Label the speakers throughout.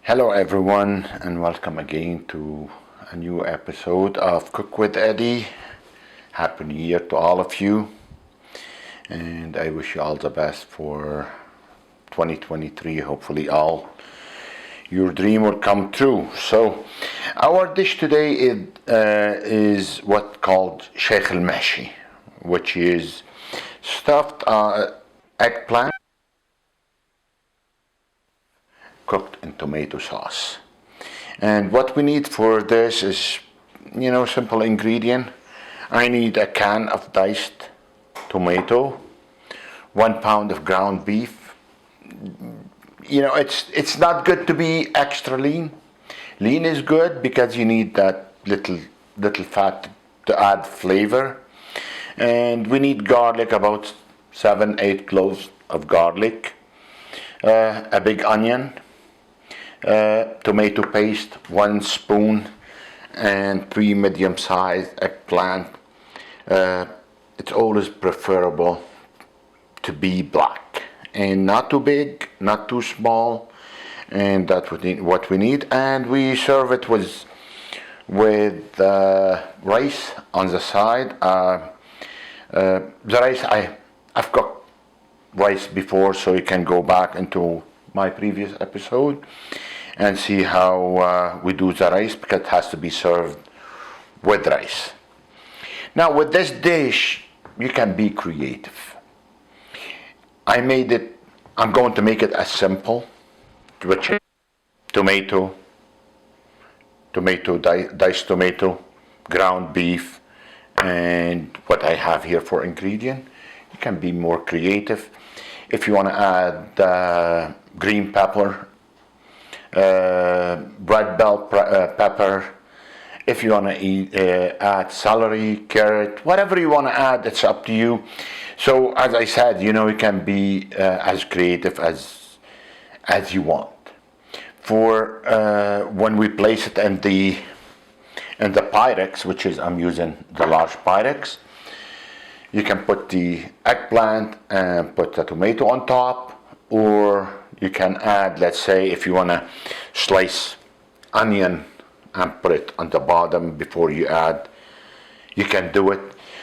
Speaker 1: Hello everyone, and welcome again to a new episode of Cook with Eddie. Happy New Year to all of you, and I wish you all the best for 2023. Hopefully all your dream will come true. So our dish today is what called Sheikh Elmahshi, which is stuffed eggplant cooked in tomato sauce. And what we need for this is, simple ingredient. I need a can of diced tomato, 1 pound of ground beef. It's not good to be extra lean. Lean is good because you need that little fat to add flavor. And we need garlic, about 7-8 cloves of garlic, a big onion, tomato paste, 1 spoon, and 3 medium-sized eggplant. It's always preferable to be black and not too big, not too small, and that's what we need. And we serve it with rice on the side. The rice, I've cooked rice before, so you can go back into my previous episode and see how we do the rice, because it has to be served with rice. Now with this dish, you can be creative. I'm going to make it as simple, which is diced tomato, ground beef, and what I have here for ingredient. You can be more creative. If you want to add green pepper, red bell pepper, if you want to add celery, carrot, whatever you want to add, it's up to you. So as I said, you can be as creative as you want. For when we place it in the Pyrex, which is, I'm using the large Pyrex, you can put the eggplant and put the tomato on top, or you can add, let's say, if you want to slice onion and put it on the bottom before you add, you can do it.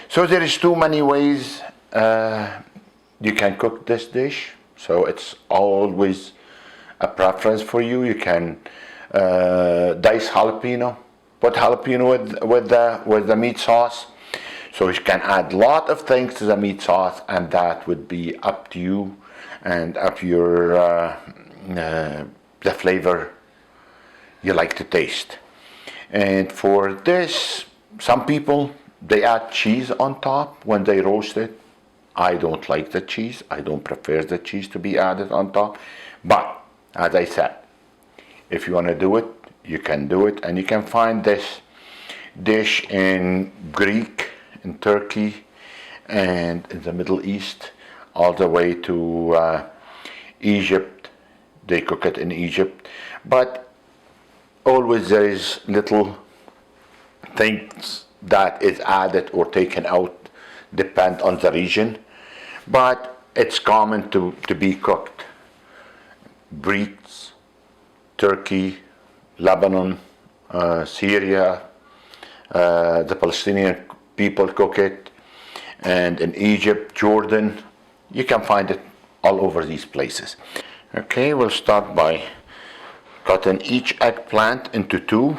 Speaker 1: So there is too many ways you can cook this dish. So it's always a preference for you. You can dice jalapeno, put jalapeno with the meat sauce. So you can add a lot of things to the meat sauce, and that would be up to you and up your the flavor you like to taste. And for this, some people, they add cheese on top when they roast it. I don't like the cheese. I don't prefer the cheese to be added on top. But as I said, if you want to do it, you can do it. And you can find this dish in Greek, in Turkey, and in the Middle East, all the way to Egypt. They cook it in Egypt. But always there is little things that is added or taken out, depend on the region. But it's common to be cooked. Greeks, Turkey, Lebanon, Syria, the Palestinian people cook it, and in Egypt, Jordan, you can find it all over these places. Okay, we'll start by cutting each eggplant into 2,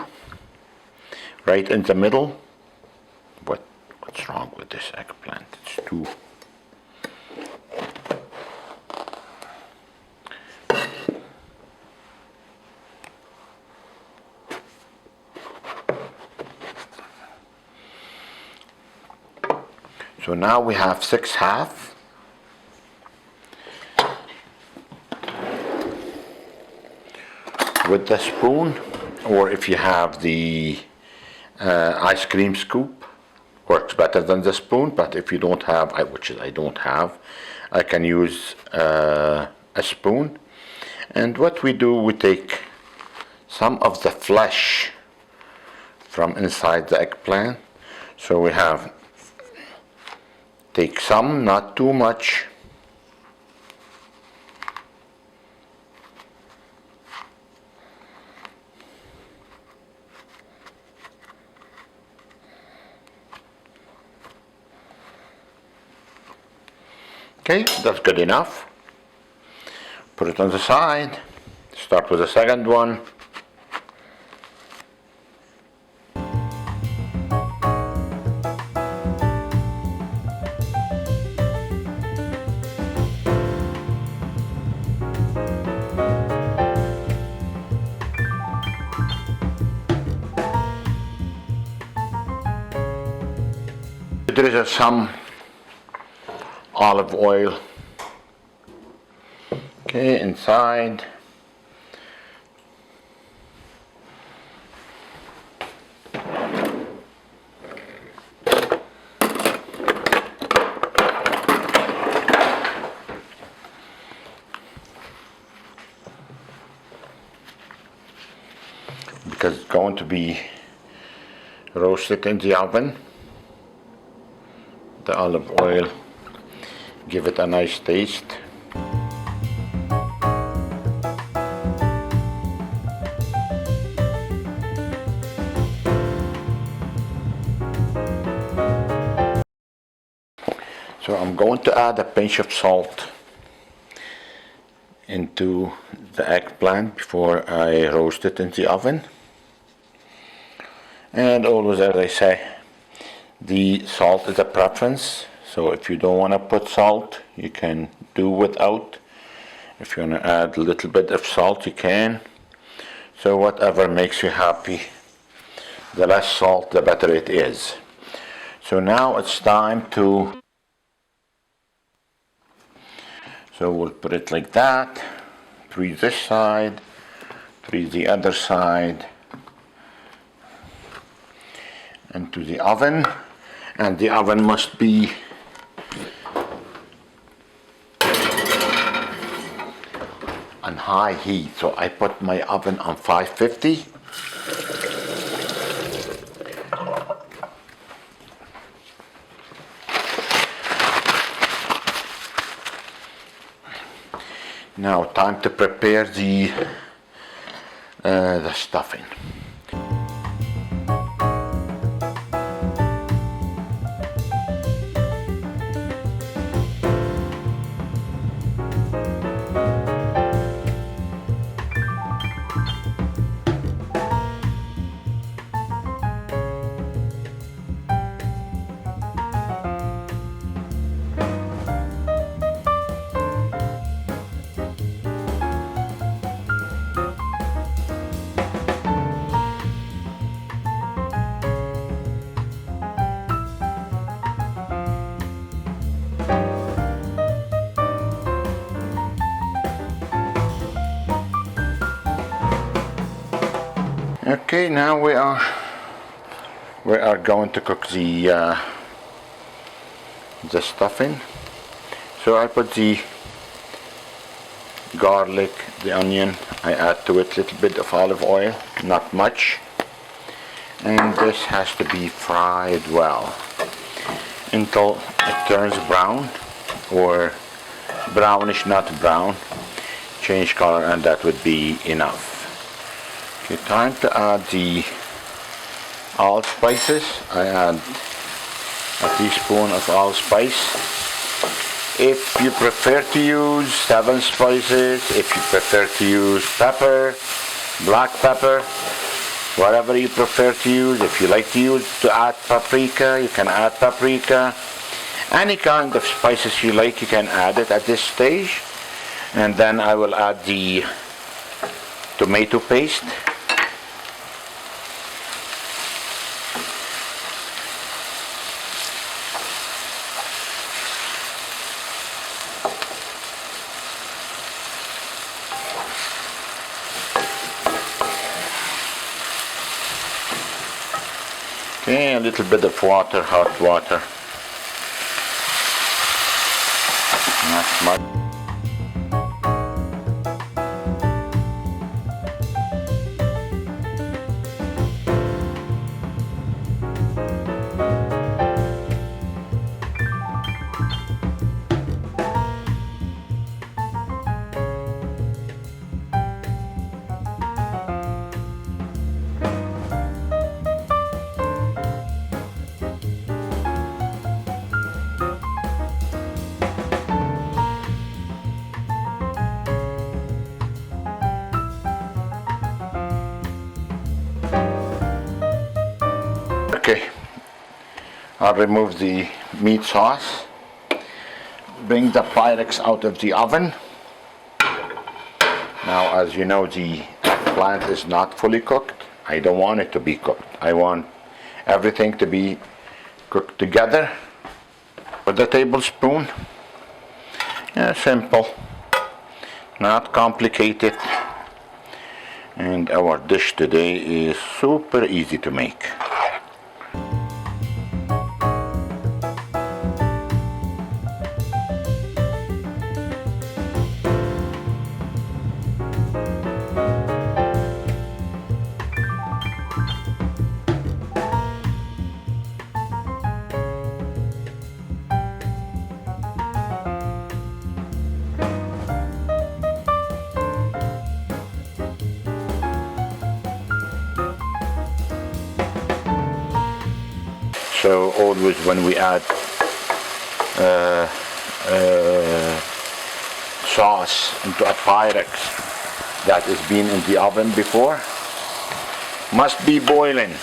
Speaker 1: right in the middle. What's wrong with this eggplant? It's too. So now we have 6 half. With the spoon, or if you have the ice cream scoop, works better than the spoon. But if you don't have, which I don't have, I can use a spoon. And what we do, we take some of the flesh from inside the eggplant. So we have Take some, not too much. Okay, that's good enough. Put it on the side. Start with the second one. There is some olive oil, okay, inside. Because it's going to be roasted in the oven. The olive oil give it a nice taste. So I'm going to add a pinch of salt into the eggplant before I roast it in the oven. And always, as I say, the salt is a preference, so if you don't want to put salt, you can do without. If you want to add a little bit of salt, you can. So whatever makes you happy. The less salt, the better it is. So now it's time to... So we'll put it like that. Three this side, three the other side. Into the oven. And the oven must be on high heat, so I put my oven on 550. Now time to prepare the stuffing. Okay, now we are going to cook the stuffing. So I put the garlic, the onion, I add to it a little bit of olive oil, not much, and this has to be fried well until it turns brown, or brownish, not brown, change color, and that would be enough. Okay, time to add the allspices. I add a teaspoon of allspice. If you prefer to use 7 spices, if you prefer to use pepper, black pepper, whatever you prefer to use. If you like to add paprika, you can add paprika. Any kind of spices you like, you can add it at this stage. And then I will add the tomato paste. Okay, a little bit of water, hot water. Not much. I'll remove the meat sauce, bring the Pyrex out of the oven. Now, as you know, the eggplant is not fully cooked. I don't want it to be cooked. I want everything to be cooked together with a tablespoon. Yeah, simple, not complicated. And our dish today is super easy to make. So always when we add sauce into a Pyrex that has been in the oven before, must be boiling.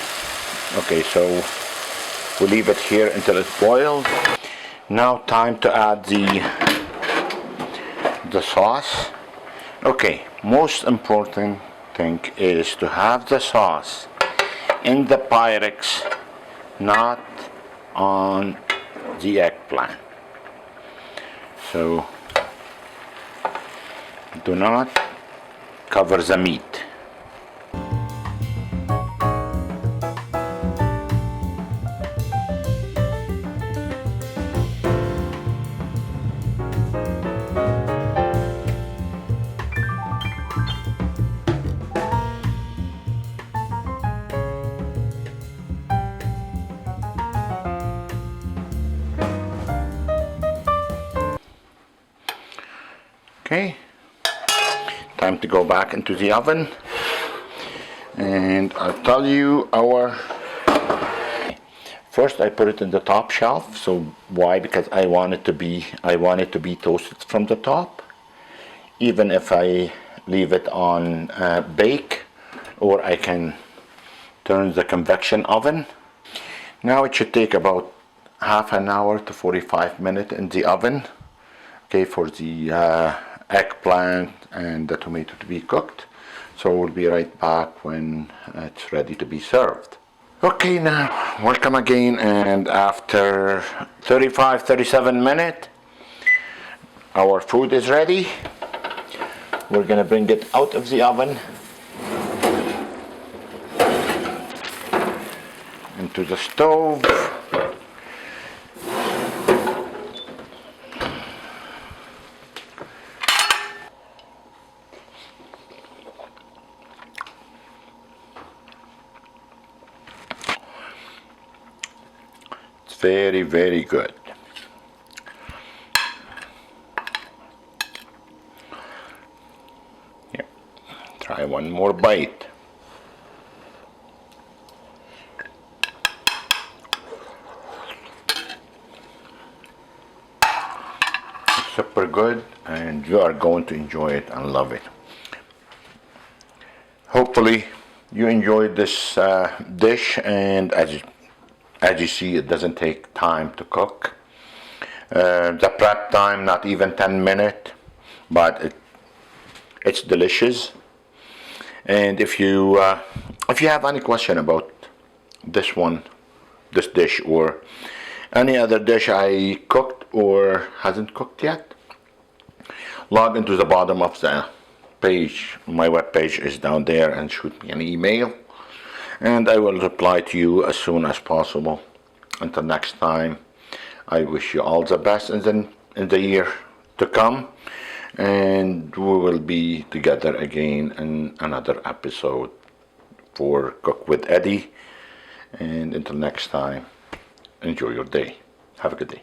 Speaker 1: Okay, so we leave it here until it boils. Now time to add the sauce. Okay, most important thing is to have the sauce in the Pyrex, not on the eggplant. So do not cover the meat. Okay, time to go back into the oven, and I'll tell you first I put it in the top shelf. So why? Because I want it to be toasted from the top, even if I leave it on bake, or I can turn the convection oven. Now it should take about half an hour to 45 minutes in the oven, okay, for the eggplant and the tomato to be cooked. So we'll be right back when it's ready to be served. Okay, now welcome again, and after 37 minutes our food is ready. We're gonna bring it out of the oven into the stove. Very, very good. Yeah. Try one more bite. Super good, and you are going to enjoy it and love it. Hopefully you enjoyed this dish, and as you see, it doesn't take time to cook. The prep time, not even 10 minutes, but it's delicious. And if you have any question about this dish, or any other dish I cooked or hasn't cooked yet, log into the bottom of the page. My web page is down there, and shoot me an email, and I will reply to you as soon as possible. Until next time, I wish you all the best in the year to come, and we will be together again in another episode for Cook with Eddie. And until next time, enjoy your day. Have a good day.